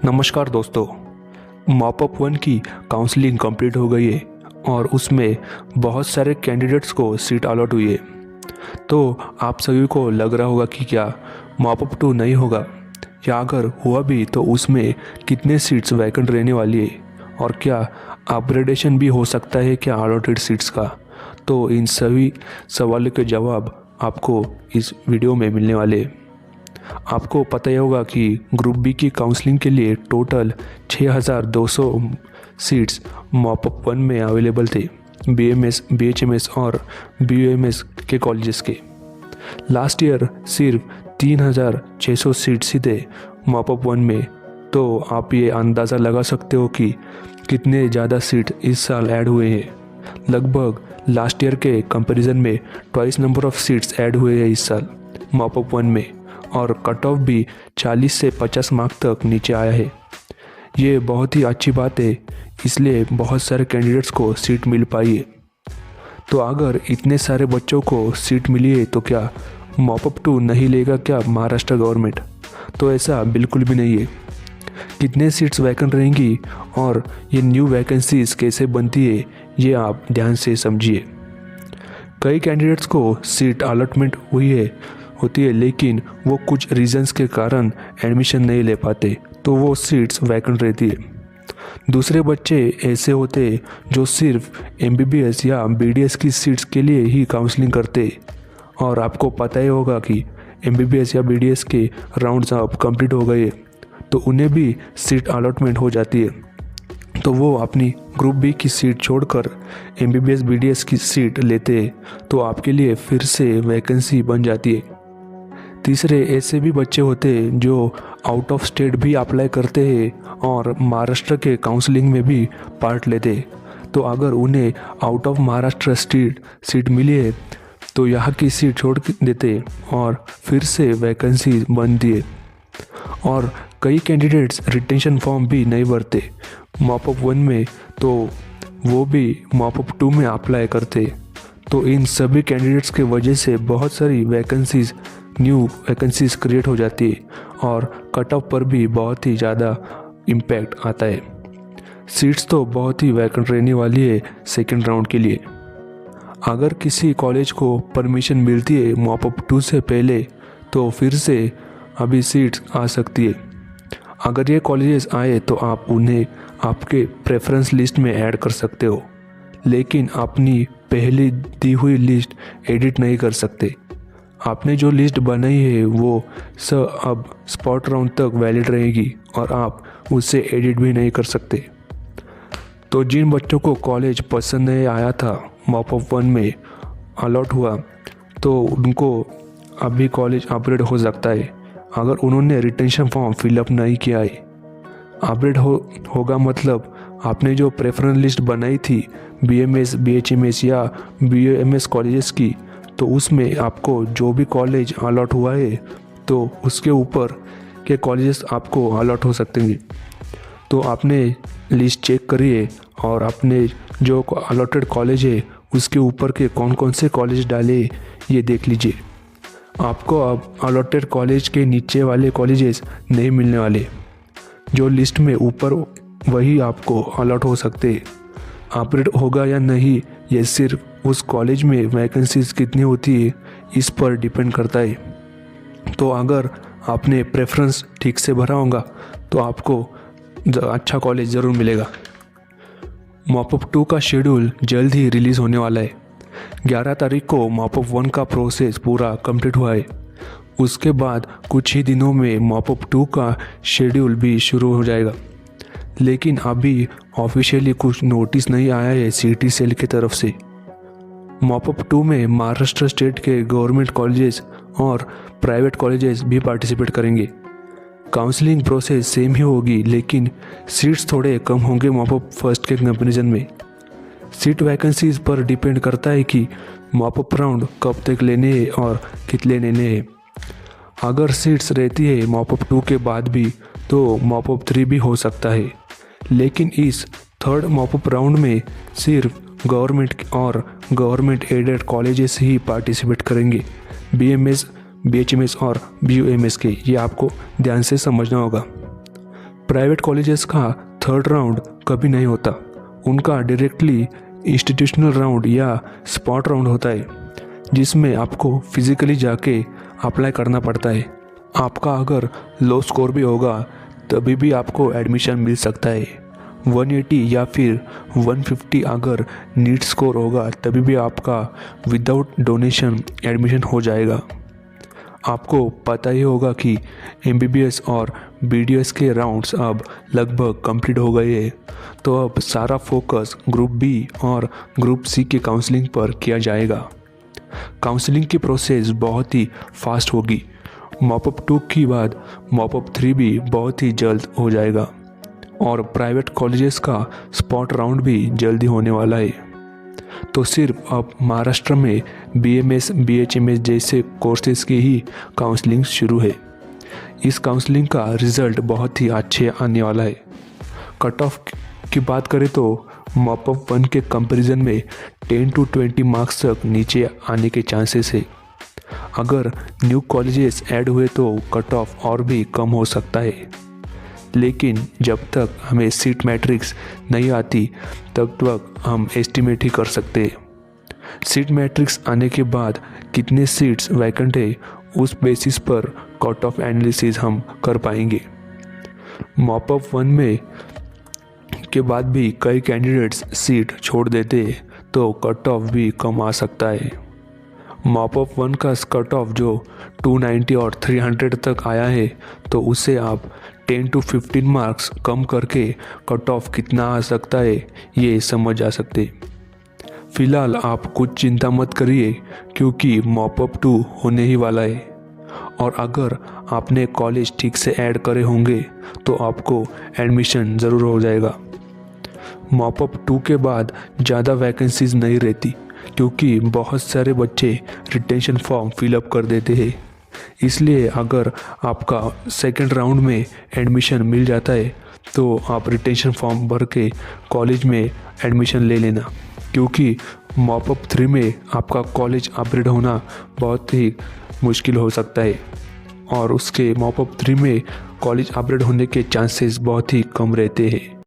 नमस्कार दोस्तों। मॉपअप 1 की काउंसलिंग कंप्लीट हो गई है और उसमें बहुत सारे कैंडिडेट्स को सीट अलॉट हुई है। तो आप सभी को लग रहा होगा कि क्या मॉपअप 2 नहीं होगा, या अगर हुआ भी तो उसमें कितने सीट्स वैकेंट रहने वाली है और क्या अपग्रेडेशन भी हो सकता है क्या अलॉटेड सीट्स का। तो इन सभी सवालों के जवाब आपको इस वीडियो में मिलने वाले हैं। आपको पता ही होगा कि ग्रुप बी की काउंसलिंग के लिए टोटल 6200 सीट्स मॉपअप 1 में अवेलेबल थे, BMS, BHMS और BUMS के कॉलेजेस के। लास्ट ईयर सिर्फ 3600 सीट्स ही थे मॉपअप 1 में। तो आप ये अंदाज़ा लगा सकते हो कि कितने ज़्यादा सीट इस साल ऐड हुए हैं। लगभग लास्ट ईयर के कंपैरिजन में twice number of seats add हुए हैं इस साल मॉपअप 1 में, और कट ऑफ भी 40 से 50 मार्क तक नीचे आया है। ये बहुत ही अच्छी बात है, इसलिए बहुत सारे कैंडिडेट्स को सीट मिल पाई है। तो अगर इतने सारे बच्चों को सीट मिली है तो क्या मॉपअप 2 नहीं लेगा क्या महाराष्ट्र गवर्नमेंट? तो ऐसा बिल्कुल भी नहीं है। कितने सीट्स वैकेंट रहेंगी और ये न्यू वैकेंसीज कैसे बनती है, ये आप ध्यान से समझिए। कई कैंडिडेट्स को सीट अलॉटमेंट होती है, लेकिन वो कुछ रीजंस के कारण एडमिशन नहीं ले पाते, तो वो सीट्स वैकेंट रहती है। दूसरे बच्चे ऐसे होते जो सिर्फ MBBS या BDS की सीट्स के लिए ही काउंसलिंग करते, और आपको पता ही होगा कि MBBS या BDS के राउंड्स अब कंप्लीट हो गए, तो उन्हें भी सीट अलॉटमेंट हो जाती है। तो वो अपनी ग्रुप बी की सीट छोड़कर MBBS BDS की सीट लेते, तो आपके लिए फिर से वैकेंसी बन जाती है। तीसरे ऐसे भी बच्चे होते जो आउट ऑफ स्टेट भी अप्लाई करते हैं और महाराष्ट्र के काउंसलिंग में भी पार्ट लेते। तो अगर उन्हें आउट ऑफ महाराष्ट्र सीट मिली है तो यहाँ की सीट छोड़ देते और फिर से वैकेंसी बनती है। और कई कैंडिडेट्स रिटेंशन फॉर्म भी नहीं भरते मॉपअप 1 में, तो वो भी मॉपअप 2 में अप्लाई करते। तो इन सभी कैंडिडेट्स के वजह से बहुत सारी न्यू वैकेंसीज क्रिएट हो जाती है और कट ऑफ पर भी बहुत ही ज़्यादा इम्पैक्ट आता है। सीट्स तो बहुत ही वैकेंट रहने वाली है सेकेंड राउंड के लिए। अगर किसी कॉलेज को परमिशन मिलती है मॉपअप 2 से पहले, तो फिर से अभी सीट्स आ सकती है। अगर ये कॉलेजेस आए तो आप उन्हें आपके प्रेफरेंस लिस्ट में ऐड कर सकते हो, लेकिन अपनी पहले दी हुई लिस्ट एडिट नहीं कर सकते। आपने जो लिस्ट बनाई है वो अब स्पॉट राउंड तक वैलिड रहेगी और आप उससे एडिट भी नहीं कर सकते। तो जिन बच्चों को कॉलेज पसंद नहीं आया था मॉपअप 1 में अलॉट हुआ, तो उनको अभी कॉलेज अपग्रेड हो सकता है अगर उन्होंने रिटेंशन फॉर्म फिलअप नहीं किया है। अपग्रेड होगा मतलब आपने जो प्रेफरेंस लिस्ट बनाई थी BMS, BHMS या BUMS कॉलेजेस की, तो उसमें आपको जो भी कॉलेज अलॉट हुआ है तो उसके ऊपर के कॉलेजेस आपको अलॉट हो सकते हैं। तो आपने लिस्ट चेक करिए और आपने जो अलॉटेड कॉलेज है उसके ऊपर के कौन कौन से कॉलेज डाले ये देख लीजिए। आपको अब अलॉटेड कॉलेज के नीचे वाले कॉलेजेस नहीं मिलने वाले, जो लिस्ट में ऊपर वही आपको अलॉट हो सकते। अपग्रेड होगा या नहीं ये सिर्फ उस कॉलेज में वैकेंसीज कितनी होती है इस पर डिपेंड करता है। तो अगर आपने प्रेफरेंस ठीक से भरा होगा तो आपको अच्छा कॉलेज ज़रूर मिलेगा। मॉपअप 2 का शेड्यूल जल्द ही रिलीज़ होने वाला है। 11 तारीख को मॉपअप 1 का प्रोसेस पूरा कंप्लीट हुआ है। उसके बाद कुछ ही दिनों में मॉपअप 2 का शेड्यूल भी शुरू हो जाएगा, लेकिन अभी ऑफिशियली कुछ नोटिस नहीं आया है CT सेल की तरफ से। मॉपअप 2 में महाराष्ट्र स्टेट के गवर्नमेंट कॉलेजेस और प्राइवेट कॉलेजेस भी पार्टिसिपेट करेंगे। काउंसलिंग प्रोसेस सेम ही होगी, लेकिन सीट्स थोड़े कम होंगे मॉपअप फर्स्ट के कंपैरिजन में। सीट वैकेंसीज पर डिपेंड करता है कि मॉपअप राउंड कब तक लेने हैं और कितने लेने हैं। अगर सीट्स रहती है मॉपअप 2 के बाद भी तो मॉपअप 3 भी हो सकता है, लेकिन इस थर्ड मॉपअप राउंड में सिर्फ गवर्नमेंट और गवर्नमेंट एडेड कॉलेजेस ही पार्टिसिपेट करेंगे, BMS, BHMS और BUMS के। ये आपको ध्यान से समझना होगा। प्राइवेट कॉलेजेस का थर्ड राउंड कभी नहीं होता, उनका डायरेक्टली इंस्टीट्यूशनल राउंड या स्पॉट राउंड होता है, जिसमें आपको फिजिकली जाके अप्लाई करना पड़ता है। आपका अगर लो स्कोर भी होगा तभी भी आपको एडमिशन मिल सकता है। 180 या फिर 150 अगर नीट स्कोर होगा तभी भी आपका विदाउट डोनेशन एडमिशन हो जाएगा। आपको पता ही होगा कि MBBS और BDS के राउंड्स अब लगभग कंप्लीट हो गए हैं, तो अब सारा फोकस ग्रुप बी और ग्रुप सी के काउंसलिंग पर किया जाएगा। काउंसलिंग की प्रोसेस बहुत ही फास्ट होगी। मॉपअप 2 के बाद मॉपअप 3 भी बहुत ही जल्द हो जाएगा और प्राइवेट कॉलेजेस का स्पॉट राउंड भी जल्दी होने वाला है। तो सिर्फ अब महाराष्ट्र में BMS BHMS जैसे कोर्सेज की ही काउंसलिंग शुरू है। इस काउंसलिंग का रिज़ल्ट बहुत ही अच्छे आने वाला है। कट ऑफ की बात करें तो मॉपअप 1 के कंपैरिजन में 10 to 20 मार्क्स तक नीचे आने के चांसेस है। अगर न्यू कॉलेजेस ऐड हुए तो कट ऑफ और भी कम हो सकता है, लेकिन जब तक हमें सीट मैट्रिक्स नहीं आती तब तक हम एस्टिमेट ही कर सकते हैं। सीट मैट्रिक्स आने के बाद कितने सीट्स वैकेंट है उस बेसिस पर कट ऑफ एनालिसिस हम कर पाएंगे। मॉपअप 1 में के बाद भी कई कैंडिडेट्स सीट छोड़ देते तो कट ऑफ भी कम आ सकता है। मॉपअप 1 का कट ऑफ जो 290 और 300 तक आया है, तो उससे आप 10 to 15 मार्क्स कम करके कट ऑफ कितना आ सकता है ये समझ आ सकते। फिलहाल आप कुछ चिंता मत करिए क्योंकि मॉपअप 2 होने ही वाला है और अगर आपने कॉलेज ठीक से ऐड करे होंगे तो आपको एडमिशन ज़रूर हो जाएगा। मॉपअप 2 के बाद ज़्यादा वैकेंसीज नहीं रहती क्योंकि बहुत सारे बच्चे रिटेंशन फॉर्म फिलअप कर देते हैं। इसलिए अगर आपका सेकंड राउंड में एडमिशन मिल जाता है तो आप रिटेंशन फॉर्म भर के कॉलेज में एडमिशन ले लेना, क्योंकि मॉपअप 3 में आपका कॉलेज अपग्रेड होना बहुत ही मुश्किल हो सकता है और उसके मॉपअप 3 में कॉलेज अपग्रेड होने के चांसेस बहुत ही कम रहते हैं।